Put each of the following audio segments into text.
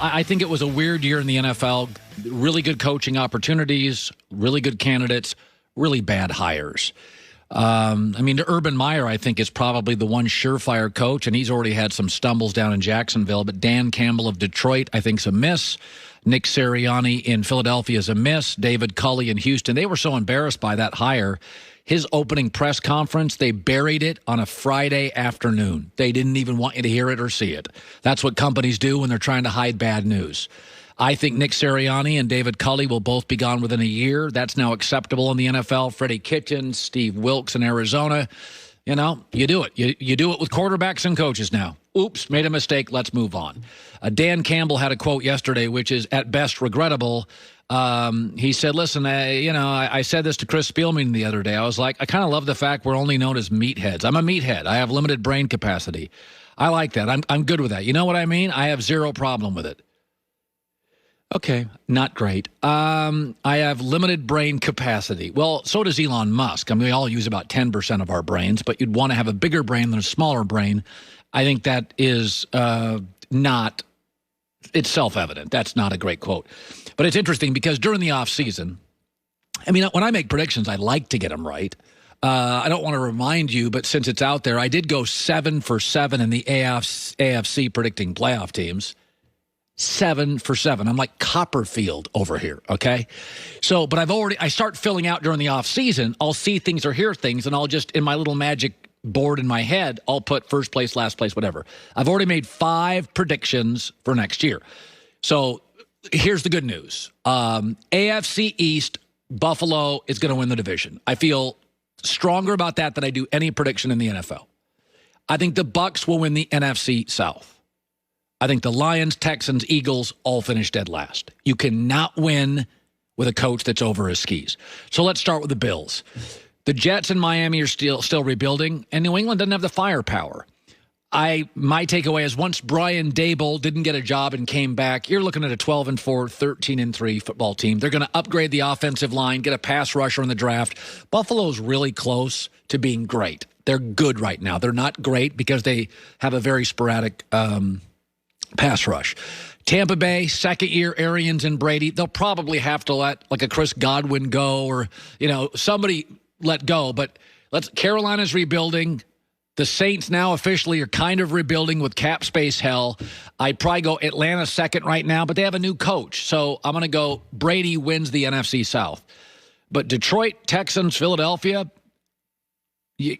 I think it was a weird year in the NFL. Really good coaching opportunities, really good candidates, really bad hires. Urban Meyer, I think, is probably the one surefire coach, and he's already had some stumbles down in Jacksonville. But Dan Campbell of Detroit, I think, is a miss. Nick Sirianni in Philadelphia is a miss. David Culley in Houston. They were so embarrassed by that hire. His opening press conference, they buried it on a Friday afternoon. They didn't even want you to hear it or see it. That's what companies do when they're trying to hide bad news. I think Nick Sirianni and David Culley will both be gone within a year. That's now acceptable in the NFL. Freddie Kitchens, Steve Wilkes in Arizona. You know, you do it. You do it with quarterbacks and coaches now. Oops, made a mistake. Let's move on. Dan Campbell had a quote yesterday, which is at best regrettable. He said, listen, I said this to Chris Spielman the other day. I was like, I kind of love the fact we're only known as meatheads. I'm a meathead. I have limited brain capacity. I like that. I'm good with that. You know what I mean? I have zero problem with it. Okay, not great. I have limited brain capacity. Well, so does Elon Musk. I mean, we all use about 10% of our brains, but you'd want to have a bigger brain than a smaller brain. I think that is not, it's self-evident. That's not a great quote. But it's interesting because during the offseason, I mean, when I make predictions, I like to get them right. I don't want to remind you, but since it's out there, I did go 7 for 7 in the AFC predicting playoff teams. 7 for 7. I'm like Copperfield over here, okay? So, but I start filling out during the offseason. I'll see things or hear things, and I'll just, in my little magic board in my head, I'll put first place, last place, whatever. I've already made 5 predictions for next year. So here's the good news. AFC East, Buffalo is going to win the division. I feel stronger about that than I do any prediction in the NFL. I think the Bucs will win the NFC South. I think the Lions, Texans, Eagles all finish dead last. You cannot win with a coach that's over his skis. So let's start with the Bills. The Jets and Miami are still rebuilding, and New England doesn't have the firepower. My takeaway is once Brian Daboll didn't get a job and came back, you're looking at a 12-4, 13-3 football team. They're going to upgrade the offensive line, get a pass rusher in the draft. Buffalo's really close to being great. They're good right now. They're not great because they have a very sporadic pass rush. Tampa Bay, second year, Arians and Brady. They'll probably have to let like a Chris Godwin go or, somebody let go. But Carolina's rebuilding. The Saints now officially are kind of rebuilding with cap space hell. I'd probably go Atlanta second right now, but they have a new coach. So I'm going to go Brady wins the NFC South. But Detroit, Texans, Philadelphia,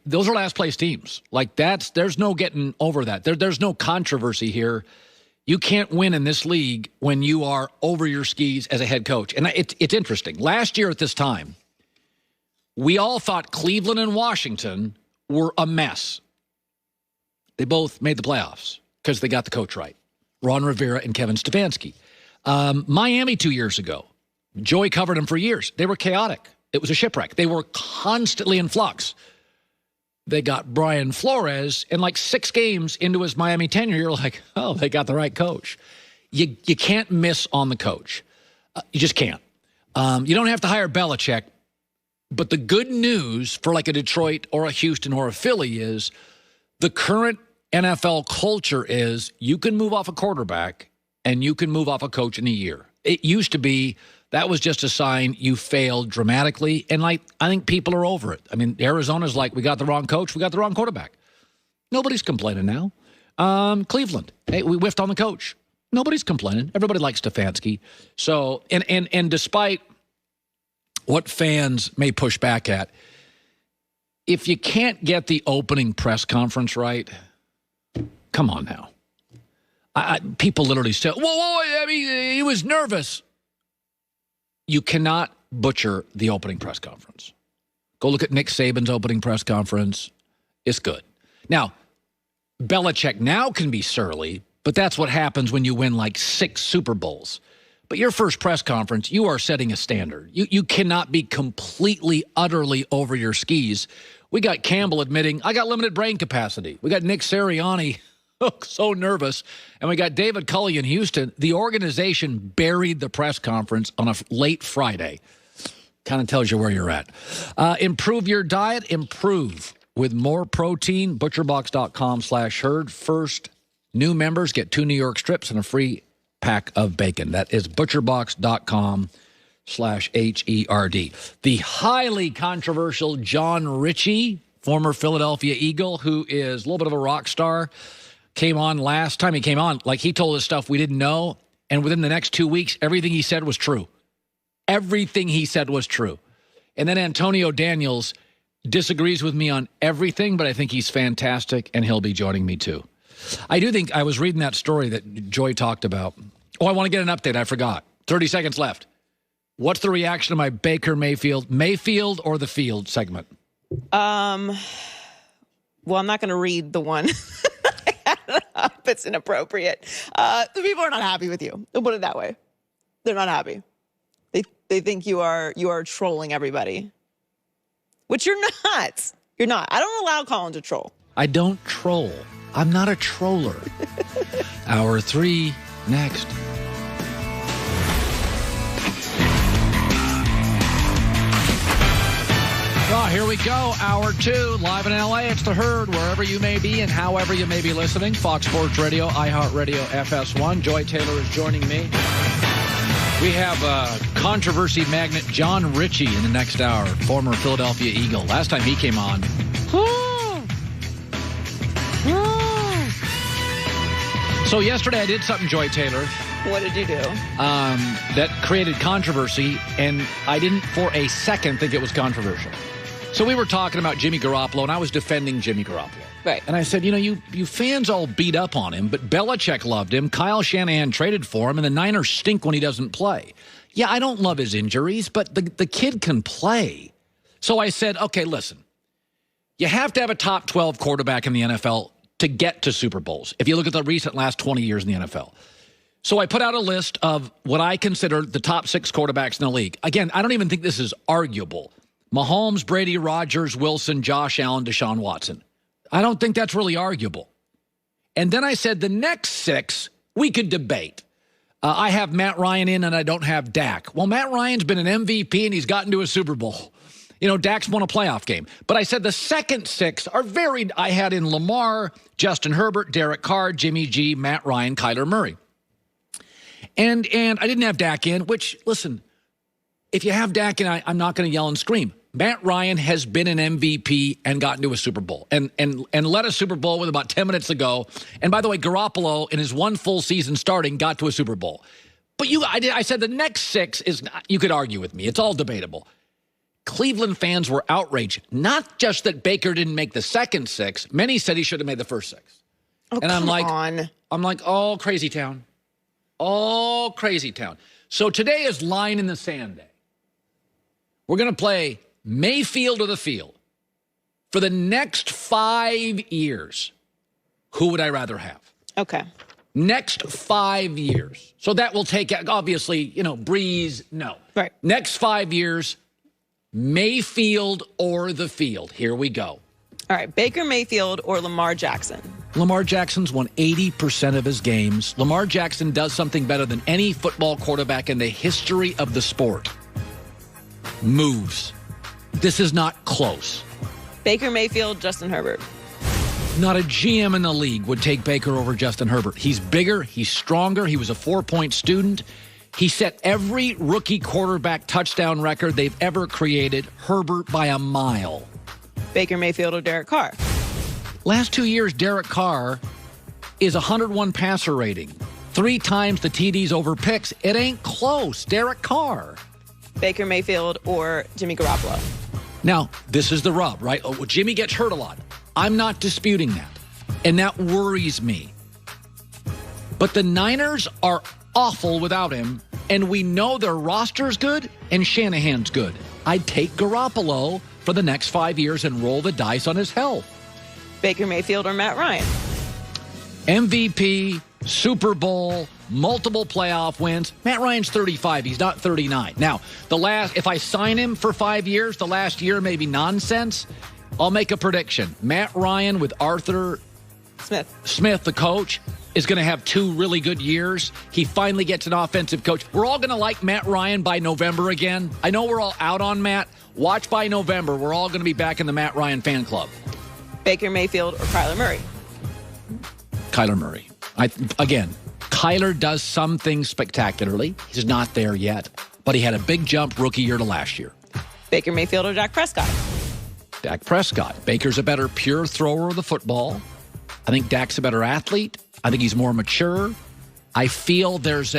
those are last place teams. Like there's no getting over that. There's no controversy here. You can't win in this league when you are over your skis as a head coach. And it's interesting. Last year at this time, we all thought Cleveland and Washington were a mess. They both made the playoffs because they got the coach right. Ron Rivera and Kevin Stefanski. Miami 2 years ago, Joey covered them for years. They were chaotic. It was a shipwreck. They were constantly in flux. They got Brian Flores, and like 6 games into his Miami tenure, you're like, oh, they got the right coach. You can't miss on the coach. You just can't. You don't have to hire Belichick, but the good news for like a Detroit or a Houston or a Philly is the current NFL culture is you can move off a quarterback and you can move off a coach in a year. It used to be that was just a sign you failed dramatically. And I think people are over it. I mean, Arizona's like, we got the wrong coach. We got the wrong quarterback. Nobody's complaining now. Cleveland, hey, we whiffed on the coach. Nobody's complaining. Everybody likes Stefanski. So, and despite what fans may push back at, if you can't get the opening press conference right, come on now. People literally say, whoa, I mean, he was nervous. You cannot butcher the opening press conference. Go look at Nick Saban's opening press conference. It's good. Now, Belichick now can be surly, but that's what happens when you win like 6 Super Bowls. But your first press conference, you are setting a standard. You cannot be completely, utterly over your skis. We got Campbell admitting, I got limited brain capacity. We got Nick Sirianni so nervous. And we got David Culley in Houston. The organization buried the press conference on a late Friday. Kind of tells you where you're at. Improve your diet. Improve with more protein. ButcherBox.com/herd. First, new members get 2 New York strips and a free pack of bacon. That is butcherbox.com/HERD. The highly controversial John Ritchie, former Philadelphia Eagle, who is a little bit of a rock star, came on last time he came on. Like, he told us stuff we didn't know, and within the next 2 weeks, everything he said was true. Everything he said was true. And then Antonio Daniels disagrees with me on everything, but I think he's fantastic, and he'll be joining me too. I do think I was reading that story that Joy talked about. Oh, I want to get an update. I forgot. 30 seconds left. What's the reaction to my Baker Mayfield or the field segment? Well, I'm not going to read the one. It's inappropriate. The people are not happy with you. They'll put it that way. They're not happy. They think you are trolling everybody, which you're not. You're not. I don't allow Colin to troll. I don't troll. I'm not a troller. Hour 3 next. Oh, here we go. Hour 2, live in LA. It's The Herd, wherever you may be and however you may be listening. Fox Sports Radio, iHeartRadio, FS1. Joy Taylor is joining me. We have controversy magnet John Ritchie in the next hour, former Philadelphia Eagle. Last time he came on. So yesterday I did something, Joy Taylor. What did you do? That created controversy, and I didn't for a second think it was controversial. So we were talking about Jimmy Garoppolo, and I was defending Jimmy Garoppolo. Right. And I said, you fans all beat up on him, but Belichick loved him. Kyle Shanahan traded for him, and the Niners stink when he doesn't play. Yeah, I don't love his injuries, but the kid can play. So I said, okay, listen. You have to have a top 12 quarterback in the NFL to get to Super Bowls, if you look at the recent last 20 years in the NFL. So I put out a list of what I consider the top 6 quarterbacks in the league. Again, I don't even think this is arguable. Mahomes, Brady, Rodgers, Wilson, Josh Allen, Deshaun Watson. I don't think that's really arguable. And then I said the next 6 we could debate. I have Matt Ryan in and I don't have Dak. Well, Matt Ryan's been an MVP and he's gotten to a Super Bowl. Dak's won a playoff game. But I said the second 6 are varied. I had in Lamar, Justin Herbert, Derek Carr, Jimmy G, Matt Ryan, Kyler Murray. And I didn't have Dak in, which, listen, if you have Dak in, I'm not going to yell and scream. Matt Ryan has been an MVP and gotten to a Super Bowl and led a Super Bowl with about 10 minutes ago. And by the way, Garoppolo, in his one full season starting, got to a Super Bowl. But I said the next 6 is, you could argue with me. It's all debatable. Cleveland fans were outraged. Not just that Baker didn't make the second 6. Many said he should have made the first 6. Oh, and I'm on. Oh, crazy town. Oh, crazy town. So today is line in the sand day. We're going to play Mayfield or the field. For the next 5 years, who would I rather have? Okay. Next 5 years. So that will take, obviously, Breeze, no. Right. Next 5 years, Mayfield or the field. Here we go. All right, Baker Mayfield or Lamar Jackson? Lamar Jackson's won 80% of his games. Lamar Jackson does something better than any football quarterback in the history of the sport. Moves. This is not close. Baker Mayfield, Justin Herbert? Not a GM in the league would take Baker over Justin Herbert. He's bigger. He's stronger. He was a 4-point student. He set every rookie quarterback touchdown record they've ever created. Herbert by a mile. Baker Mayfield or Derek Carr? Last 2 years, Derek Carr is 101 passer rating. 3 times the TDs over picks. It ain't close. Derek Carr. Baker Mayfield or Jimmy Garoppolo? Now, this is the rub, right? Oh, well, Jimmy gets hurt a lot. I'm not disputing that. And that worries me. But the Niners are awful without him, and we know their roster's good and Shanahan's good. I'd take Garoppolo for the next 5 years and roll the dice on his health. Baker Mayfield or Matt Ryan? MVP, Super Bowl, multiple playoff wins. Matt Ryan's 35. He's not 39. Now, if I sign him for 5 years, the last year may be nonsense. I'll make a prediction. Matt Ryan with Arthur Smith, the coach, is going to have 2 really good years. He finally gets an offensive coach. We're all going to like Matt Ryan by November again. I know we're all out on Matt. Watch by November. We're all going to be back in the Matt Ryan fan club. Baker Mayfield or Kyler Murray? Kyler Murray. Kyler does some things spectacularly. He's not there yet, but he had a big jump rookie year to last year. Baker Mayfield or Dak Prescott? Dak Prescott. Baker's a better pure thrower of the football. I think Dak's a better athlete. I think he's more mature. I feel there is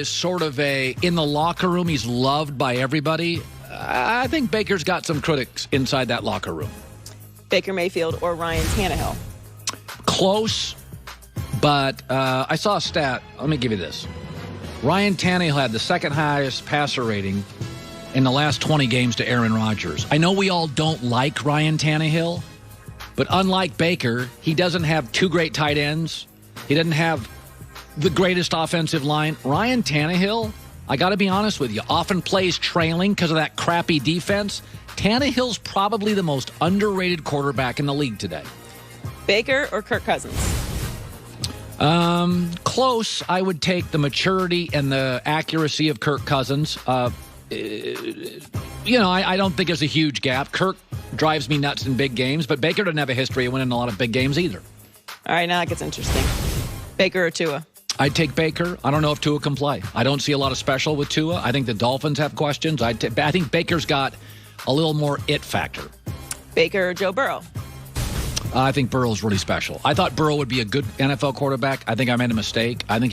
sort of in the locker room, he's loved by everybody. I think Baker's got some critics inside that locker room. Baker Mayfield or Ryan Tannehill? Close, but I saw a stat. Let me give you this. Ryan Tannehill had the second highest passer rating in the last 20 games to Aaron Rodgers. I know we all don't like Ryan Tannehill, but unlike Baker, he doesn't have two great tight ends. He doesn't have the greatest offensive line. Ryan Tannehill, I got to be honest with you, often plays trailing because of that crappy defense. Tannehill's probably the most underrated quarterback in the league today. Baker or Kirk Cousins? Close. I would take the maturity and the accuracy of Kirk Cousins. I don't think there's a huge gap. Kirk drives me nuts in big games, but Baker doesn't have a history of winning a lot of big games either. All right, now it gets interesting. Baker or Tua? I'd take Baker. I don't know if Tua can play. I don't see a lot of special with Tua. I think the Dolphins have questions. I think Baker's got a little more it factor. Baker or Joe Burrow? I think Burrow's really special. I thought Burrow would be a good NFL quarterback. I think I made a mistake. I think